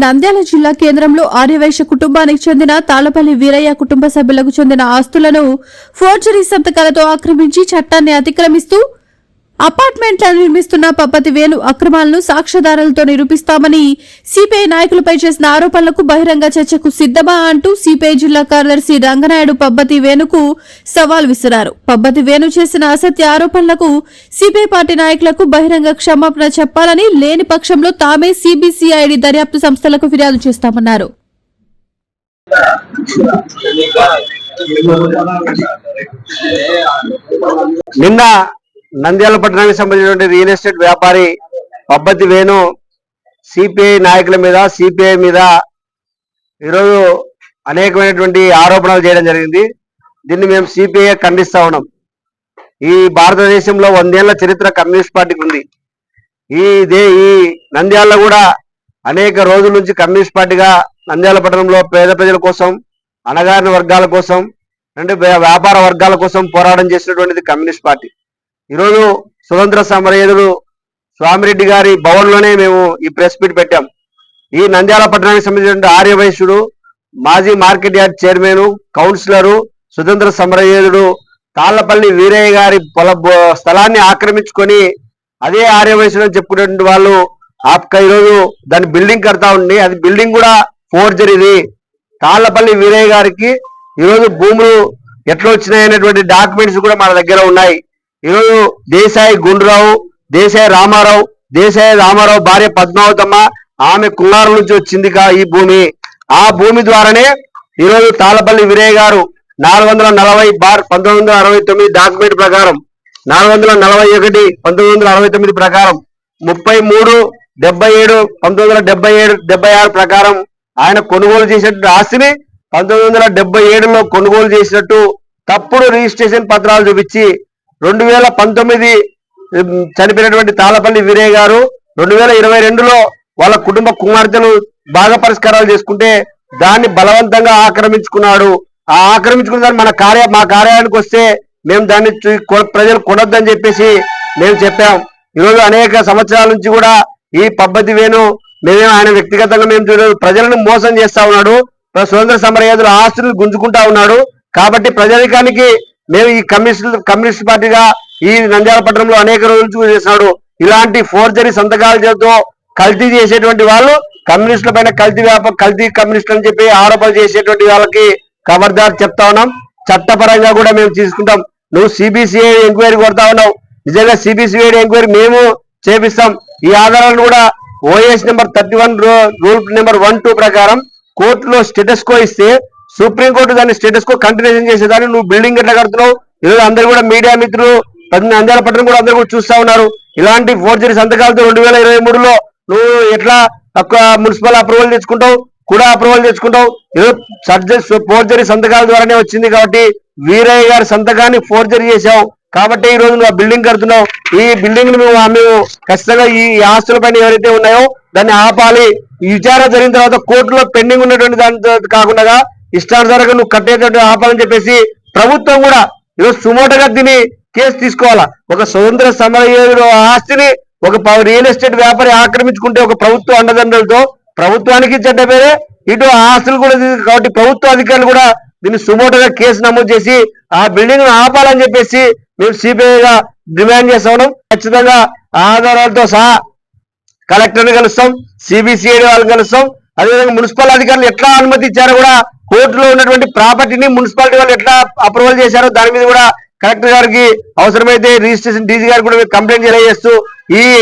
నంద్యాల జిల్లా కేంద్రంలో ఆర్యవైశ్య కుటుంబానికి చెందిన తాళ్లపల్లి వీరయ్య కుటుంబ సభ్యులకు చెందిన ఆస్తులను ఫోర్జరీ సంతకాలతో ఆక్రమించి చట్టాన్ని అతిక్రమిస్తూ అపార్ట్మెంట్లను నిర్మిస్తున్న పబ్బతి వేణు అక్రమాలను సాక్ష్యాధారాలతో నిరూపిస్తామని సిపిఐ నాయకులపై చేసిన ఆరోపణలకు బహిరంగ చర్చకు సిద్దమా అంటూ సిపిఐ జిల్లా కార్యదర్శి రంగనాయుడు పబ్బతి వేణుకు సవాల్ విసిరారు. పబ్బతి వేణు చేసిన అసత్య ఆరోపణలకు సిపిఐ పార్టీ నాయకులకు బహిరంగ క్షమాపణ చెప్పాలని, లేని పక్షంలో తామే సిబిసిఐడి దర్యాప్తు సంస్థలకు ఫిర్యాదు చేస్తామన్నారు. నిన్న నంద్యాల పట్టణానికి సంబంధించిన రియల్ ఎస్టేట్ వ్యాపారి పబ్బతి వేణు సిపిఐ నాయకుల మీద, సిపిఐ మీద ఈరోజు అనేకమైనటువంటి ఆరోపణలు చేయడం జరిగింది. దీన్ని మేము సిపిఐ ఖండిస్తా ఉన్నాం. ఈ భారతదేశంలో 100 ఏళ్ల చరిత్ర కమ్యూనిస్ట్ పార్టీకి ఉంది. ఈ నంద్యాలలో కూడా అనేక రోజుల నుంచి కమ్యూనిస్ట్ పార్టీగా నంద్యాల పట్టణంలో పేద ప్రజల కోసం, అణగారిన వర్గాల కోసం, అంటే వ్యాపార వర్గాల కోసం పోరాటం చేసినటువంటిది కమ్యూనిస్ట్ పార్టీ. ఈరోజు స్వతంత్ర సమరయోధుడు స్వామిరెడ్డి గారి భవన్లోనే మేము ఈ ప్రెస్ మీట్ పెట్టాం. ఈ నంద్యాల పట్టణానికి సంబంధించిన ఆర్యవైశ్యుడు, మాజీ మార్కెట్ యార్డ్ చైర్మన్, కౌన్సిలరు, స్వతంత్ర సమరయోధుడు తాళ్లపల్లి వీరయ్య గారి స్థలాన్ని ఆక్రమించుకొని అదే ఆర్యవైశ్యుడు అని చెప్పుకునేటువంటి వాళ్ళు ఈరోజు దాని బిల్డింగ్ కడతా ఉండి, అది బిల్డింగ్ కూడా ఫోర్జరీది. తాళ్లపల్లి వీరయ్య గారికి ఈరోజు భూములు ఎట్లా వచ్చినాయనేటువంటి డాక్యుమెంట్స్ కూడా మన దగ్గర ఉన్నాయి. ఈరోజు దేశాయి గుండ్రావు, దేశాయి రామారావు భార్య పద్మావతమ్మ, ఆమె కుమారు నుంచి వచ్చింది ఈ భూమి. ఆ భూమి ద్వారానే ఈరోజు తాళ్లపల్లి వీరయ్య గారు 440/1969 డాక్యుమెంట్ ప్రకారం, 441/1969 ప్రకారం, 33/77/1976 ప్రకారం ఆయన కొనుగోలు చేసినట్టు ఆస్తిని 1977లో కొనుగోలు చేసినట్టు తప్పుడు రిజిస్ట్రేషన్ పత్రాలు చూపించి 2019 చనిపోయినటువంటి తాళ్లపల్లి వీరయ్య గారు 2022లో వాళ్ళ కుటుంబ కుమార్తెలు బాగా పరిష్కారాలు చేసుకుంటే దాన్ని బలవంతంగా ఆక్రమించుకున్నాడు. ఆ ఆక్రమించుకున్న దాన్ని మా కార్యాలయానికి వస్తే మేము దాన్ని ప్రజలు కొనొద్దని చెప్పేసి మేము చెప్పాం. ఈరోజు అనేక సంవత్సరాల నుంచి కూడా ఈ పబ్బతి వేణు ఆయన వ్యక్తిగతంగా మేము ప్రజలను మోసం చేస్తా ఉన్నాడు. స్వతంత్ర సమరయోధుల ఆస్తులు గుంజుకుంటా ఉన్నాడు. కాబట్టి ప్రజానికానికి మేము ఈ కమ్యూనిస్ట్ పార్టీగా ఈ నంద్యాల పట్టణంలో అనేక రోజులు చేస్తున్నాడు. ఇలాంటి ఫోర్జరీ సంతకాలతో కల్తీ చేసేటువంటి వాళ్ళు కమ్యూనిస్టుల పైన కల్తీ కమ్యూనిస్టులు అని చెప్పి ఆరోపణలు చేసేటువంటి వాళ్ళకి ఖబర్దార్ చెప్తా ఉన్నాం. చట్టపరంగా కూడా మేము తీసుకుంటాం. నువ్వు సిబిసిఐ ఎంక్వైరీ కొడతా ఉన్నావు. నిజంగా సిబిసిఐ ఎంక్వైరీ మేము చేపిస్తాం. ఈ ఆధారాలను కూడా ఓఎస్ నెంబర్ 31 రూల్ నెంబర్ 1-2 ప్రకారం కోర్టులో స్టేటస్ కో ఇస్తే సుప్రీంకోర్టు దాన్ని స్టేటస్ కో కంటిన్యూషన్ చేసేదాన్ని నువ్వు బిల్డింగ్ ఎట్లా కడుతున్నావు? ఈరోజు అందరూ కూడా మీడియా మిత్రులు, నంద్యాల పట్టణం కూడా అందరూ కూడా చూస్తా ఉన్నారు. ఇలాంటి ఫోర్జరీ సంతకాలతో 2023లో నువ్వు ఎట్లా మున్సిపల్ అప్రూవల్ తెచ్చుకుంటావు, కూడా అప్రూవల్ తెచ్చుకుంటావు? ఫోర్జరీ సంతకాల ద్వారానే వచ్చింది. కాబట్టి వీరయ్య గారి సంతకాన్ని ఫోర్జరీ చేశావు. కాబట్టి ఈ రోజు నువ్వు బిల్డింగ్ కడుతున్నావు. ఈ బిల్డింగ్ మేము ఖచ్చితంగా ఈ ఆస్తుల పైన ఎవరైతే ఉన్నాయో దాన్ని ఆపాలి. ఈ విచారణ జరిగిన తర్వాత కోర్టులో పెండింగ్ ఉన్నటువంటి దాని కాకుండా ఇష్టానుసారంగా నువ్వు కట్టేటట్టు ఆపాలని చెప్పేసి ప్రభుత్వం కూడా ఈరోజు సుమోటగా దీన్ని కేసు తీసుకోవాలా. ఒక స్వతంత్ర సమరయోధుడు ఆస్తిని ఒక రియల్ ఎస్టేట్ వ్యాపారి ఆక్రమించుకుంటే ఒక ప్రభుత్వ అండదండలతో ప్రభుత్వానికి చెడ్డ పేరే, ఇటు ఆస్తులు కూడా. కాబట్టి ప్రభుత్వ అధికారులు కూడా దీన్ని సుమోటగా కేసు నమోదు చేసి ఆ బిల్డింగ్ ఆపాలని చెప్పేసి మేము సిబిఐగా డిమాండ్ చేస్తా ఉన్నాం. ఖచ్చితంగా ఆధారాలతో సహా కలెక్టర్ని కలుస్తాం, సిబిసిఐడి వాళ్ళని కలుస్తాం. అదేవిధంగా మున్సిపల్ అధికారులు ఎట్లా అనుమతి ఇచ్చారో కూడా, కోర్టులో ఉన్నటువంటి ప్రాపర్టీని మున్సిపాలిటీ వాళ్ళు ఎట్లా అప్రూవల్ చేశారో దాని మీద కూడా కలెక్టర్ గారికి అవసరమైతే రిజిస్ట్రేషన్ డీజీ గారికి కూడా కంప్లైంట్ తెలియజేస్తూ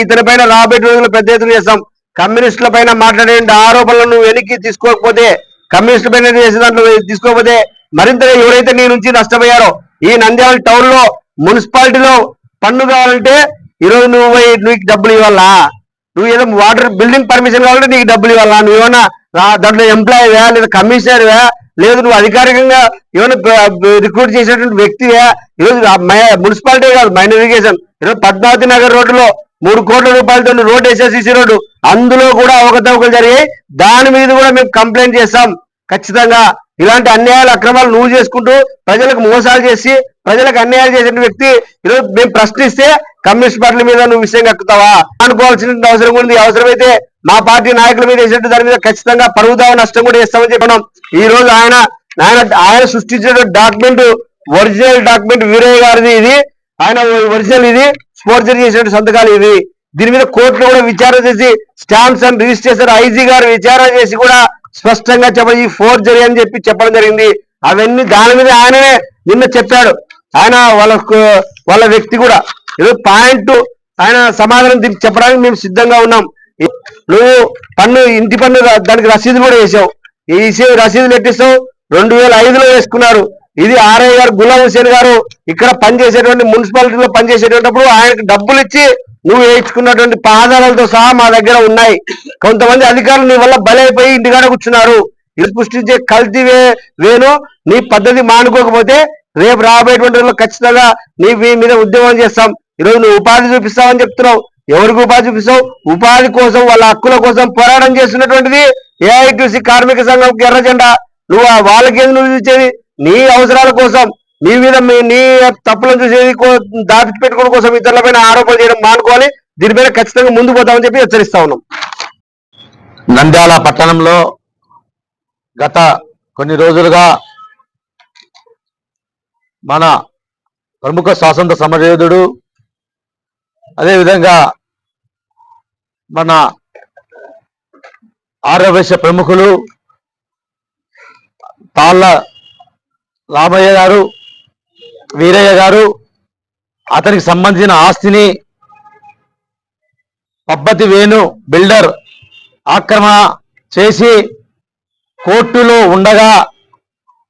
ఇతని పైన రాబోయే రోజుల్లో పెద్ద ఎత్తున చేస్తాం. కమ్యూనిస్టుల పైన మాట్లాడే ఆరోపణలను వెనక్కి తీసుకోకపోతే, కమ్యూనిస్టుల పైన చేసే దాంట్లో తీసుకోకపోతే మరింతగా ఎవరైతే నీ నుంచి నష్టపోయారో, ఈ నంద్యాల టౌన్ లో మున్సిపాలిటీలో పన్ను కావాలంటే ఈరోజు నీకు డబ్బులు ఇవ్వాలా? నువ్వు ఏదో వాటర్ బిల్డింగ్ పర్మిషన్ కావాలంటే నీకు డబ్బులు ఇవ్వాలా? నువ్వు ఏమన్నా దాంట్లో ఎంప్లాయీవా, లేదా కమిషనర్వా, లేదు నువ్వు అధికారికంగా ఏమైనా రిక్రూట్ చేసేటువంటి వ్యక్తివా? ఈరోజు మున్సిపాలిటీ కాదు, మైనర్ ఇరిగేషన్ ఈరోజు పద్మావతి నగర్ రోడ్డులో 3 కోట్ల రూపాయలతో రోడ్డు వేసేసి సిసి రోడ్డు, అందులో కూడా అవకతవకలు జరిగాయి. దాని మీద కూడా మేము కంప్లైంట్ చేస్తాం. ఖచ్చితంగా ఇలాంటి అన్యాయాలు అక్రమాలు నువ్వు చేసుకుంటూ ప్రజలకు మోసాలు చేసి ప్రజలకు అన్యాయాలు చేసిన వ్యక్తి ఈరోజు మేము ప్రశ్నిస్తే కమ్యూనిస్ట్ పార్టీల మీద నువ్వు విషయం కక్కుతావా అనుకోవాల్సిన అవసరం ఉంది. అవసరమైతే మా పార్టీ నాయకుల మీద వేసినట్టు దాని మీద ఖచ్చితంగా పరుగుదావ నష్టం కూడా చేస్తామని చెప్పడం. ఈ రోజు ఆయన సృష్టించిన డాక్యుమెంట్ ఒరిజినల్ డాక్యుమెంట్ వీరయ్య గారిది, ఇది ఆయన ఒరిజినల్, ఇది ఫోర్జరీ చేసినట్టు సంతకాలు ఇది. దీని మీద కోర్టులో కూడా విచారణ చేసి స్టాంప్స్ అండ్ రిజిస్ట్రేషన్ ఐజీ గారు విచారణ చేసి కూడా స్పష్టంగా చెప్పడం ఈ ఫోర్జరీ అని చెప్పడం జరిగింది. అవన్నీ దాని మీద ఆయననే నిన్న చెప్పాడు. ఆయన వాళ్ళ వ్యక్తి కూడా ఏదో పాయింట్ ఆయన సమాధానం చెప్పడానికి మేము సిద్ధంగా ఉన్నాం. నువ్వు ఇంటి పన్ను దానికి రసీదు కూడా వేసావు. ఈ రసీదులు ఎట్టిస్తావు? 2005లో వేసుకున్నారు. ఇది ఆర్ఐ గారు గులాం హుసేన్ గారు ఇక్కడ పనిచేసేటువంటి మున్సిపాలిటీలో పనిచేసేటప్పుడు ఆయనకు డబ్బులు ఇచ్చి నువ్వు వేయించుకున్నటువంటి ఆధారాలతో సహా మా దగ్గర ఉన్నాయి. కొంతమంది అధికారులు నీ వల్ల బలైపోయి ఇంటికాడ కూర్చున్నారు. ఇది సృష్టించే కల్తీ వేను నీ పద్ధతి మానుకోకపోతే రేపు రాబోయేటువంటి రోజుల్లో ఖచ్చితంగా నీ మీద ఉద్యమం చేస్తాం. ఈరోజు నువ్వు ఉపాధి చూపిస్తావని చెప్తున్నావు. ఎవరికి ఉపాధి చూపిస్తావు? ఉపాధి కోసం వాళ్ళ హక్కుల కోసం పోరాటం చేస్తున్నటువంటిది ఏఐటీసీ కార్మిక సంఘం ఎర్ర జెండా. నువ్వు వాళ్ళకేది నువ్వు చూసేది? నీ అవసరాల కోసం, నీ మీద నీ తప్పులను చూసేది దాచిపెట్టుకోవడం కోసం ఇతరులపైన ఆరోపణలు చేయడం మానుకోవాలి. దీనిపైన ఖచ్చితంగా ముందు పోతామని చెప్పి హెచ్చరిస్తా ఉన్నాం. నంద్యాల పట్టణంలో గత కొన్ని రోజులుగా మన ప్రముఖ స్వాతంత్ర సమరయోధుడు, అదేవిధంగా మన ఆర్యవైశ్య ప్రముఖులు తాళ్ళ రామయ్య గారు, వీరయ్య గారు, అతనికి సంబంధించిన ఆస్తిని పబ్బతి వేణు బిల్డర్ ఆక్రమణ చేసి కోర్టులో ఉండగా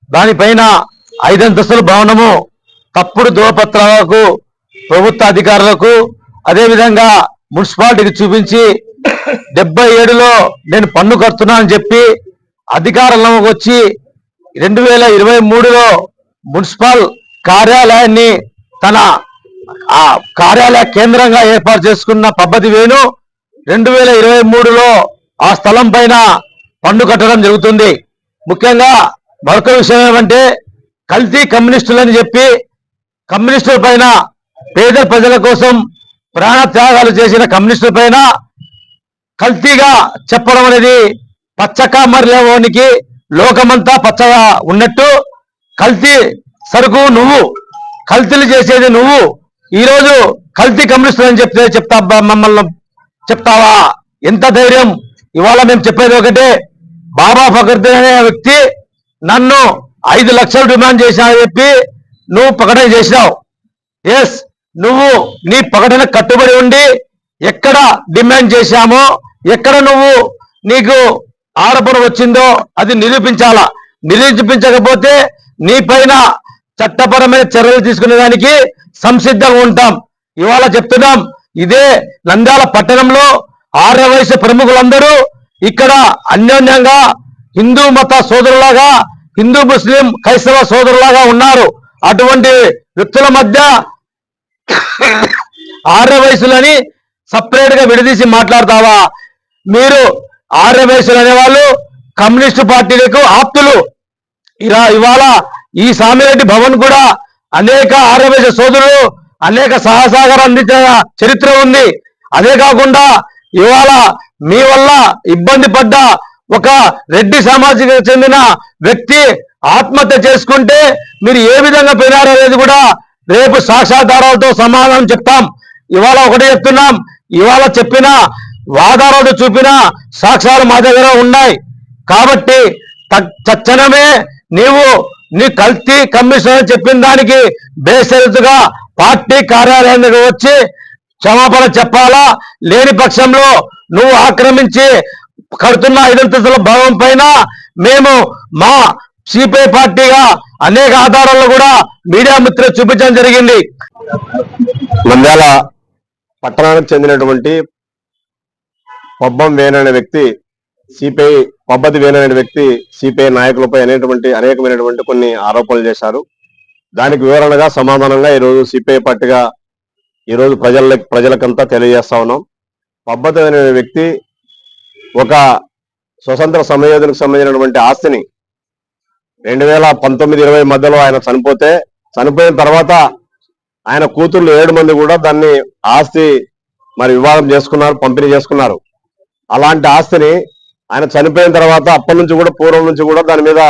దానిపైన 5 అంతస్తుల భవనము తప్పుడు ధృవపత్రాలకు ప్రభుత్వ అధికారులకు అదేవిధంగా మున్సిపాలిటీకి చూపించి 77లో నేను పన్ను కడుతున్నా అని చెప్పి అధికారంలోకి వచ్చి 2023లో మున్సిపల్ కార్యాలయాన్ని తన కార్యాలయ కేంద్రంగా ఏర్పాటు చేసుకున్న పబ్బతి వేణు 2023లో ఆ స్థలం పైన పన్ను కట్టడం జరుగుతుంది. ముఖ్యంగా మరొక విషయం ఏమంటే కల్తీ కమ్యూనిస్టులని చెప్పి కమ్యూనిస్టుల పైన పేద ప్రజల కోసం ప్రాణ త్యాగాలు చేసిన కమ్యూనిస్టుల పైన కల్తీగా చెప్పడం అనేది పచ్చకామర్లేవోనికి లోకమంతా పచ్చగా ఉన్నట్టు కల్తీ సరుకు నువ్వు, కల్తీలు చేసేది నువ్వు. ఈరోజు కల్తీ కమ్యూనిస్టులు అని మమ్మల్ని చెప్తావా? ఎంత ధైర్యం! ఇవాళ మేము చెప్పేది ఒకటే, బాబా ఫకరుద్దీన్ అనే వ్యక్తి నన్ను 5 లక్షలు డిమాండ్ చేశానని చెప్పి నువ్వు ప్రకటన చేసినావు. ఎస్, నువ్వు నీ ప్రకటన కట్టుబడి ఉండి ఎక్కడ డిమాండ్ చేశామో, ఎక్కడ నువ్వు నీకు ఆరోపణ వచ్చిందో అది నిరూపించాలా. నిరూపించకపోతే నీ పైన చట్టపరమైన చర్యలు తీసుకునేదానికి సంసిద్ధంగా ఉంటాం. ఇవాళ చెప్తున్నాం, ఇదే నంద్యాల పట్టణంలో ఆర్యవైశ్య ప్రముఖులందరూ ఇక్కడ అన్యోన్యంగా హిందూ మత సోదరులాగా, హిందూ ముస్లిం క్రైస్తవ సోదరులాగా ఉన్నారు. అటువంటి వ్యక్తుల మధ్య ఆర్యవైశ్యులని సపరేట్ గా విడదీసి మాట్లాడతావా? మీరు ఆర్యవైశ్యులు అనేవాళ్ళు కమ్యూనిస్టు పార్టీలకు ఆప్తులు. ఇవాళ ఈ సామిరెడ్డి భవన్ కూడా అనేక ఆర్యవైశ్య సోదరులు అనేక సహసాగరం అందించిన చరిత్ర ఉంది. అదే కాకుండా ఇవాళ మీ వల్ల ఇబ్బంది పడ్డ ఒక రెడ్డి సామాజిక చెందిన వ్యక్తి ఆత్మహత్య చేసుకుంటే మీరు ఏ విధంగా పోయినారో అనేది కూడా రేపు సాక్ష్యాధారాలతో సమాధానం చెప్తాం. ఇవాళ ఒకటే చెప్తున్నాం, ఇవాళ చెప్పిన ఆధారాలు చూపిన సాక్ష్యాలు మా దగ్గర ఉన్నాయి. కాబట్టి తక్షణమే నీ కల్తీ కమిషన్ చెప్పిన దానికి బేషరతుగా పార్టీ కార్యాలయానికి వచ్చి క్షమాపణ చెప్పాలా. లేని పక్షంలో నువ్వు ఆక్రమించి కడుతున్న 5 అంతస్తుల భవనం పైన మేము మా సిపిఐ పార్టీగా అనేక ఆధారాలు కూడా మీడియా మిత్రులు చూపించడం జరిగింది. నంద్యాల పట్టణానికి చెందినటువంటి పబ్బం వేణు అనే వ్యక్తి పబ్బతి వేణు అనే వ్యక్తి సిపిఐ నాయకులపై అనేకమైనటువంటి కొన్ని ఆరోపణలు చేశారు. దానికి వివరణగా సమాధానంగా ఈరోజు సిపిఐ పార్టీగా ఈరోజు ప్రజలకంతా తెలియజేస్తా ఉన్నాం. పబ్బతి అనే వ్యక్తి ఒక స్వతంత్ర సమయోధులకు సంబంధించినటువంటి ఆస్తిని 2019-20 మధ్యలో ఆయన చనిపోయిన తర్వాత ఆయన కూతుర్లు 7 మంది కూడా దాన్ని ఆస్తి మరి వివాదం చేసుకున్నారు, పంపిణీ చేసుకున్నారు. అలాంటి ఆస్తిని ఆయన చనిపోయిన తర్వాత అప్పటి నుంచి కూడా పూర్వం నుంచి కూడా దాని మీద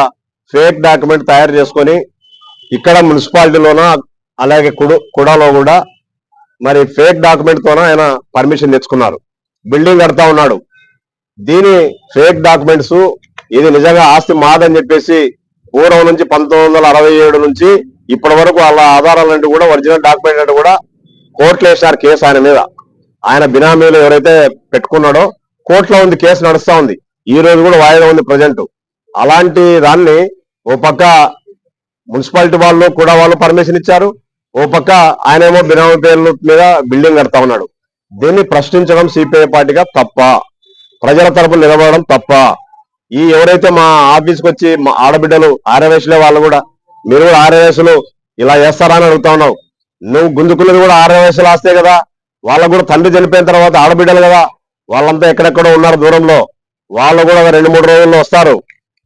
ఫేక్ డాక్యుమెంట్ తయారు చేసుకొని ఇక్కడ మున్సిపాలిటీలోన అలాగే కుడాలో కూడా మరి ఫేక్ డాక్యుమెంట్ తోన ఆయన పర్మిషన్ తెచ్చుకున్నారు, బిల్డింగ్ కడతా ఉన్నాడు. దీని ఫేక్ డాక్యుమెంట్స్ ఇది నిజంగా ఆస్తి మాదని చెప్పేసి పూర్వం నుంచి 1967 నుంచి ఇప్పటి వరకు వాళ్ళ ఆధారాలంటూ కూడా ఒరిజినల్ డాక్యుమెంట్ అంటే కూడా కోర్టులో వేసినారు కేసు ఆయన మీద. ఆయన బినామీలు ఎవరైతే పెట్టుకున్నాడో కోర్టులో ఉంది, కేసు నడుస్తా ఉంది. ఈ రోజు కూడా వాయిదా ఉంది ప్రజెంట్. అలాంటి దాన్ని ఓ పక్క మున్సిపాలిటీ వాళ్ళు కూడా వాళ్ళు పర్మిషన్ ఇచ్చారు, ఓ పక్క ఆయనేమో బినామీ పేర్ల మీద బిల్డింగ్ కడతా ఉన్నాడు. దీన్ని ప్రశ్నించడం సిపిఐ పార్టీగా తప్ప, ప్రజల తరపున నిలబడడం తప్ప. ఈ ఎవరైతే మా ఆఫీస్కి వచ్చి మా ఆడబిడ్డలు ఆర్యవేసులే వాళ్ళు కూడా, మీరు కూడా ఆర్యవేసులు ఇలా చేస్తారా అని అడుగుతా ఉన్నావు. నువ్వు గుంజుకున్నది కూడా ఆర్యవేసులు ఆస్తే కదా, వాళ్ళకు కూడా తండ్రి చనిపోయిన తర్వాత ఆడబిడ్డలు కదా, వాళ్ళంతా ఎక్కడెక్కడో ఉన్నారు దూరంలో, వాళ్ళు కూడా 2-3 రోజుల్లో వస్తారు.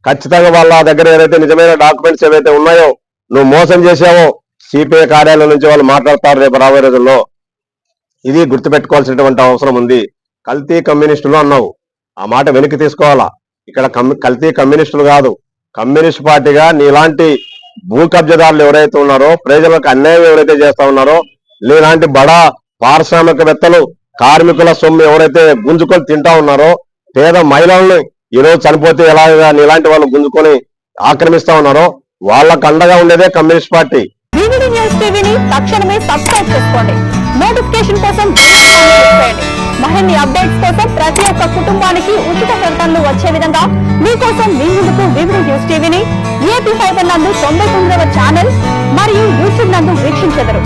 ఖచ్చితంగా వాళ్ళ దగ్గర ఏదైతే నిజమైన డాక్యుమెంట్స్ ఏవైతే ఉన్నాయో నువ్వు మోసం చేసావో సిపిఐ కార్యాలయం నుంచి వాళ్ళు మాట్లాడతారు రేపు రాబోయే రోజుల్లో. ఇది గుర్తుపెట్టుకోవాల్సినటువంటి అవసరం ఉంది. కల్తీ కమ్యూనిస్టులు అన్నావు, ఆ మాట వెనక్కి తీసుకోవాలా. ఇక్కడ కల్తీ కమ్యూనిస్టులు కాదు, కమ్యూనిస్ట్ పార్టీగా నీలాంటి భూ కబ్జదారులు ఎవరైతే ఉన్నారో, ప్రజలకు అన్యాయం ఎవరైతే చేస్తా ఉన్నారో, నీలాంటి బడా పారిశ్రామికవేత్తలు కార్మికుల సొమ్ము ఎవరైతే గుంజుకొని తింటా ఉన్నారో, పేద మహిళలను ఈరోజు చనిపోతే ఎలాగా నీలాంటి వాళ్ళు గుంజుకొని ఆక్రమిస్తా ఉన్నారో వాళ్ళకు అండగా ఉండేదే కమ్యూనిస్ట్ పార్టీ. వివిడి న్యూస్ టీవీని తక్షణమే సబ్స్క్రైబ్ చేసుకోండి. నోటిఫికేషన్ కోసం బెల్ ఐకాన్ క్లిక్ చేయండి. మరిన్ని అప్డేట్స్ కోసం ప్రతి ఒక్క కుటుంబానికి ఉచిత ప్రకటనలు వచ్చే విధంగా మీకోసం మీ ముందుకు వివిడి న్యూస్ టీవీని ఏపీ 5 నందు 99వ ఛానల్ మరియు యూట్యూబ్ నందు వీక్షించెదరు.